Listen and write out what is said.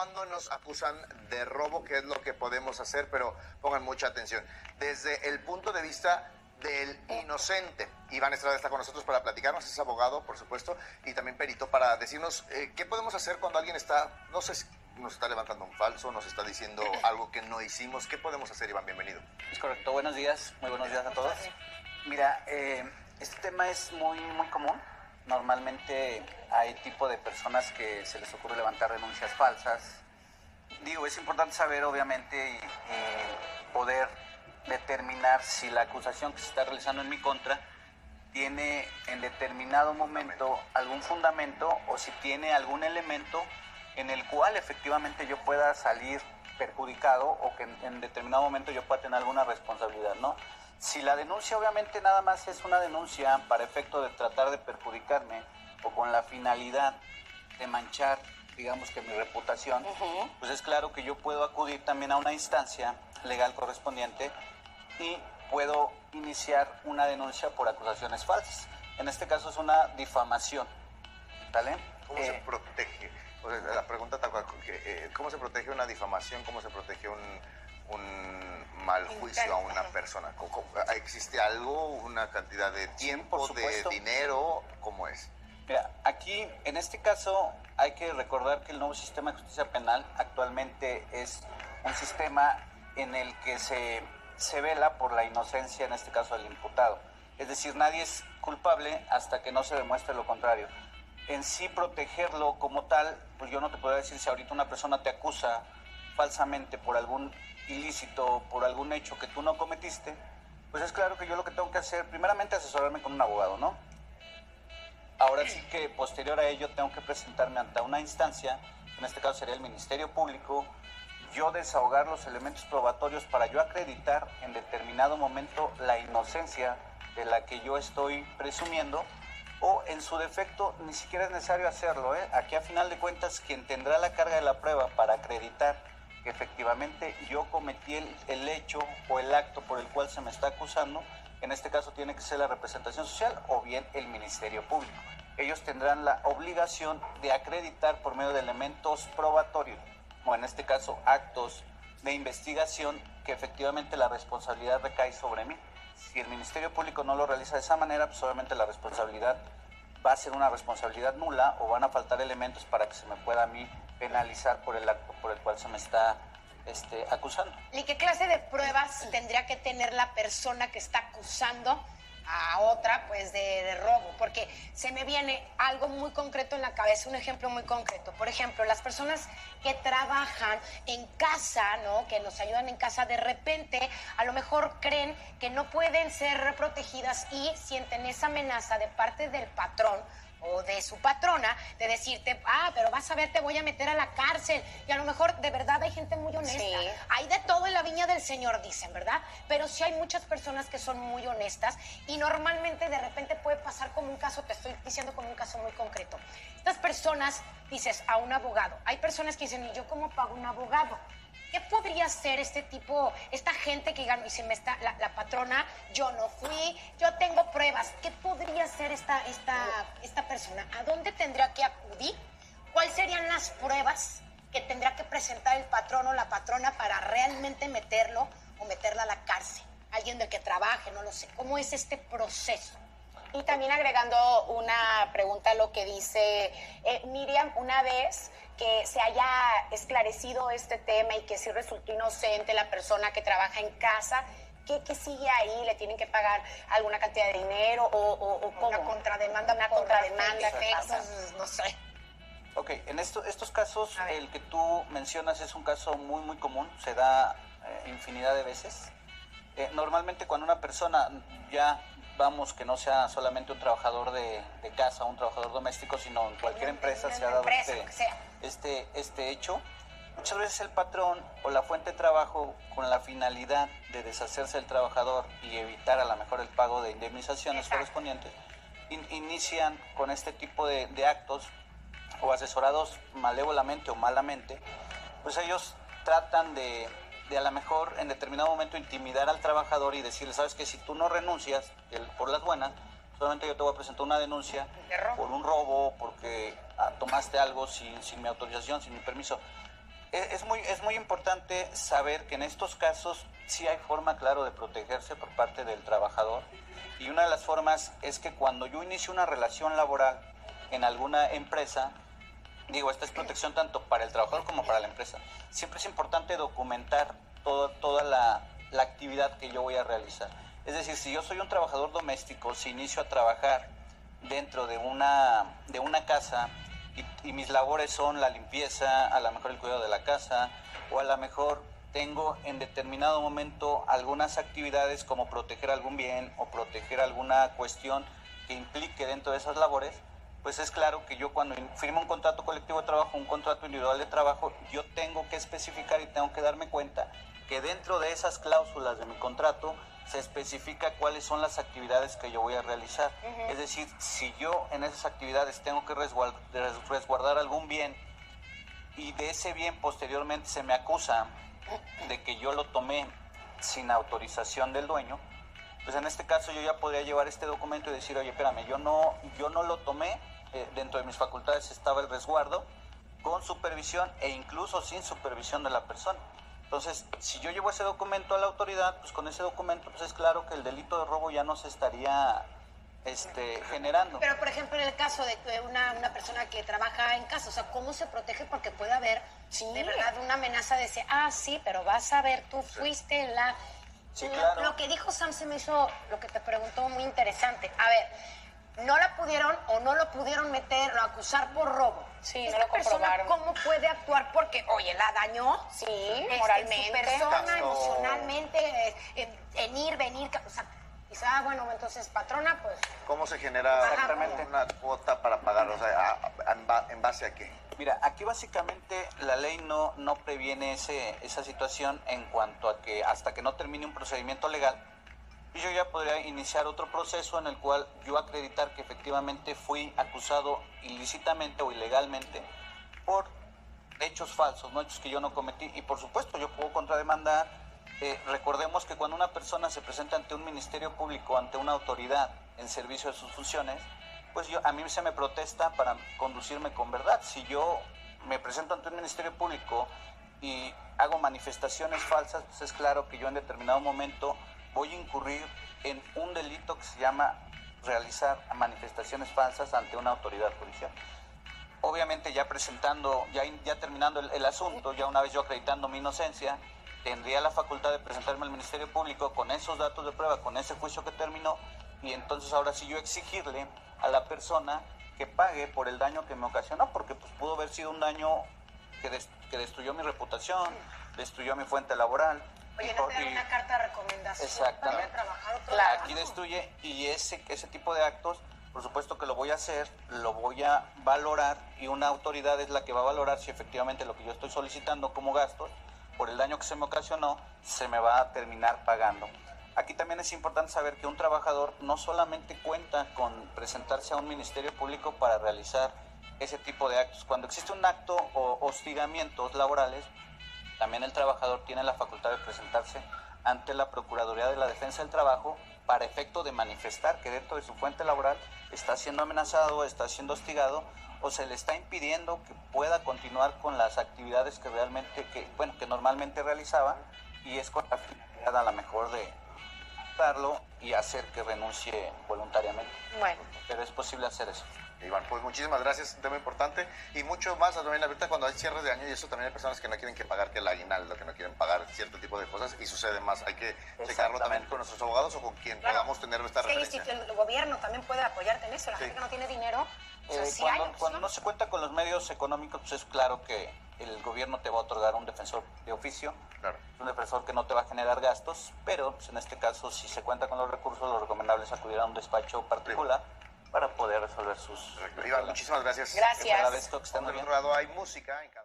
cuando nos acusan de robo, qué es lo que podemos hacer, pero pongan mucha atención. Desde el punto de vista del inocente. Iván Estrada está con nosotros para platicarnos, es abogado, por supuesto, y también perito para decirnos qué podemos hacer cuando alguien está, no sé si nos está levantando un falso, nos está diciendo algo que no hicimos. ¿Qué podemos hacer, Iván? Bienvenido. Es correcto. Buenos días, muy buenos días a todos. Mira, este tema es muy común. Normalmente hay tipo de personas que se les ocurre levantar denuncias falsas. Digo, es importante saber, obviamente, y poder determinar si la acusación que se está realizando en mi contra tiene en determinado momento algún fundamento o si tiene algún elemento en el cual efectivamente yo pueda salir perjudicado o que en determinado momento yo pueda tener alguna responsabilidad, ¿no? Si la denuncia obviamente nada más es una denuncia para efecto de tratar de perjudicarme o con la finalidad de manchar, digamos que mi reputación, pues es claro que yo puedo acudir también a una instancia legal correspondiente y puedo iniciar una denuncia por acusaciones falsas. En este caso es una difamación, ¿vale? ¿Cómo se protege? O sea, la pregunta tal cual, ¿cómo se protege una difamación? ¿Cómo se protege un mal juicio a una persona? ¿Existe algo, una cantidad de tiempo, de dinero? ¿Cómo es? Mira, aquí, en este caso, hay que recordar que el nuevo sistema de justicia penal actualmente es un sistema en el que se vela por la inocencia, en este caso, del imputado. Es decir, nadie es culpable hasta que no se demuestre lo contrario. En sí, protegerlo como tal, pues yo no te puedo decir si ahorita una persona te acusa falsamente por algún ilícito, por algún hecho que tú no cometiste, pues es claro que yo lo que tengo que hacer, primeramente asesorarme con un abogado, ¿no? Ahora sí que posterior a ello tengo que presentarme ante una instancia, en este caso sería el Ministerio Público, yo desahogar los elementos probatorios para yo acreditar en determinado momento la inocencia de la que yo estoy presumiendo, o en su defecto ni siquiera es necesario hacerlo, ¿eh? Aquí a final de cuentas quien tendrá la carga de la prueba para acreditar que efectivamente yo cometí el hecho o el acto por el cual se me está acusando, en este caso tiene que ser la representación social o bien el Ministerio Público. Ellos tendrán la obligación de acreditar por medio de elementos probatorios, o en este caso actos de investigación, que efectivamente la responsabilidad recae sobre mí. Si el Ministerio Público no lo realiza de esa manera, pues obviamente la responsabilidad va a ser una responsabilidad nula o van a faltar elementos para que se me pueda a mí penalizar por el acto por el cual se me está acusando. ¿Y qué clase de pruebas tendría que tener la persona que está acusando a otra, pues, de robo? Porque se me viene algo muy concreto en la cabeza, un ejemplo muy concreto. Por ejemplo, las personas que trabajan en casa, ¿no?, que nos ayudan en casa, de repente a lo mejor creen que no pueden ser protegidas y sienten esa amenaza de parte del patrón o de su patrona, de decirte, pero vas a ver, te voy a meter a la cárcel. Y a lo mejor, de verdad, hay gente muy honesta. Sí. Hay de todo en la viña del Señor, dicen, ¿verdad? Pero sí hay muchas personas que son muy honestas y normalmente de repente puede pasar como un caso, te estoy diciendo como un caso muy concreto. Estas personas, dices, a un abogado. Hay personas que dicen, ¿y yo cómo pago un abogado? ¿Qué podría ser esta gente que ganó y se me está, la patrona, yo no fui, yo tengo pruebas? ¿Qué podría ser esta persona? ¿A dónde tendría que acudir? ¿Cuáles serían las pruebas que tendrá que presentar el patrón o la patrona para realmente meterlo o meterla a la cárcel? Alguien del que trabaje, no lo sé. ¿Cómo es este proceso? Y también agregando una pregunta a lo que dice Miriam, una vez que se haya esclarecido este tema y que sí resultó inocente la persona que trabaja en casa, ¿qué sigue ahí? ¿Le tienen que pagar alguna cantidad de dinero o cómo? Una contrademanda, efectos, no sé. Ok, en estos casos, el que tú mencionas es un caso muy común, se da infinidad de veces. Normalmente cuando una persona ya, vamos, que no sea solamente un trabajador de casa, un trabajador doméstico, sino en cualquier empresa se ha dado este hecho, muchas veces el patrón o la fuente de trabajo, con la finalidad de deshacerse del trabajador y evitar a lo mejor el pago de indemnizaciones correspondientes, inician con este tipo de actos, o asesorados malévolamente o malamente, pues ellos tratan de a lo mejor en determinado momento intimidar al trabajador y decirle, sabes que si tú no renuncias por las buenas, solamente yo te voy a presentar una denuncia por un robo, porque tomaste algo sin mi autorización, sin mi permiso. Es muy importante saber que en estos casos sí hay forma, claro, de protegerse por parte del trabajador. Y una de las formas es que cuando yo inicio una relación laboral en alguna empresa, esta es protección tanto para el trabajador como para la empresa. Siempre es importante documentar toda la actividad que yo voy a realizar. Es decir, si yo soy un trabajador doméstico, si inicio a trabajar dentro de una casa y mis labores son la limpieza, a lo mejor el cuidado de la casa, o a lo mejor tengo en determinado momento algunas actividades como proteger algún bien o proteger alguna cuestión que implique dentro de esas labores, pues es claro que yo cuando firmo un contrato colectivo de trabajo, un contrato individual de trabajo, yo tengo que especificar y tengo que darme cuenta que dentro de esas cláusulas de mi contrato se especifica cuáles son las actividades que yo voy a realizar. Uh-huh. Es decir, si yo en esas actividades tengo que resguardar algún bien y de ese bien posteriormente se me acusa de que yo lo tomé sin autorización del dueño, pues en este caso yo ya podría llevar este documento y decir, oye, espérame, yo no lo tomé, dentro de mis facultades estaba el resguardo, con supervisión e incluso sin supervisión de la persona. Entonces, si yo llevo ese documento a la autoridad, pues con ese documento pues es claro que el delito de robo ya no se estaría generando. Pero, por ejemplo, en el caso de una persona que trabaja en casa, o sea, ¿cómo se protege? Porque puede haber, de verdad, una amenaza de decir, sí, pero vas a ver, tú fuiste en la... Sí, claro. Lo que dijo Sam se me hizo, lo que te preguntó, muy interesante. A ver, no la pudieron o no lo pudieron meter o acusar por robo. Sí, esta no lo persona, comprobaron. ¿cómo puede actuar? Porque, oye, la dañó. Sí, moralmente. En su persona, Gastó. emocionalmente, en ir, venir, o sea, dice, bueno, entonces, patrona, pues... ¿Cómo se genera Exactamente. una cuota para pagar? O sea, ¿en base a qué? Mira, aquí básicamente la ley no previene esa situación en cuanto a que hasta que no termine un procedimiento legal, yo ya podría iniciar otro proceso en el cual yo acreditar que efectivamente fui acusado ilícitamente o ilegalmente por hechos falsos, no hechos que yo no cometí, y por supuesto yo puedo contrademandar. Recordemos que cuando una persona se presenta ante un ministerio público, ante una autoridad en servicio de sus funciones, pues a mí se me protesta para conducirme con verdad. Si yo me presento ante un ministerio público y hago manifestaciones falsas, pues es claro que yo en determinado momento voy a incurrir en un delito que se llama realizar manifestaciones falsas ante una autoridad judicial. Obviamente ya presentando, ya terminando el asunto, ya una vez yo acreditando mi inocencia, tendría la facultad de presentarme al Ministerio Público con esos datos de prueba, con ese juicio que terminó, y entonces ahora sí yo exigirle a la persona que pague por el daño que me ocasionó, porque pues pudo haber sido un daño que destruyó mi reputación, destruyó mi fuente laboral. Oye, no te dan una carta de recomendación. Exactamente. Para trabajar otro Claro. trabajo. Aquí destruye, y ese tipo de actos, por supuesto que lo voy a hacer, lo voy a valorar, y una autoridad es la que va a valorar si efectivamente lo que yo estoy solicitando como gastos por el daño que se me ocasionó se me va a terminar pagando. Aquí también es importante saber que un trabajador no solamente cuenta con presentarse a un ministerio público para realizar ese tipo de actos. Cuando existe un acto o hostigamientos laborales, también el trabajador tiene la facultad de presentarse ante la Procuraduría de la Defensa del Trabajo para efecto de manifestar que dentro de su fuente laboral está siendo amenazado, está siendo hostigado o se le está impidiendo que pueda continuar con las actividades que normalmente realizaba, y es con la finalidad a lo mejor de darlo y hacer que renuncie voluntariamente. Bueno. Pero es posible hacer eso. Iván, pues muchísimas gracias, un tema importante y mucho más también ahorita cuando hay cierres de año y eso también hay personas que no quieren que pagar que el aguinaldo, que no quieren pagar cierto tipo de cosas y sucede más. Hay que checarlo también con nuestros abogados o con quien podamos tener esta referencia. El gobierno también puede apoyarte en eso, la gente que no tiene dinero. O sea, sí Cuando no se cuenta con los medios económicos, pues es claro que el gobierno te va a otorgar un defensor de oficio, claro, un defensor que no te va a generar gastos, pero pues, en este caso, si se cuenta con los recursos, lo recomendable es acudir a un despacho particular para poder resolver sus... Iván, muchísimas gracias. Gracias. Te agradezco que estén muy Por bien. otro lado hay música en cada...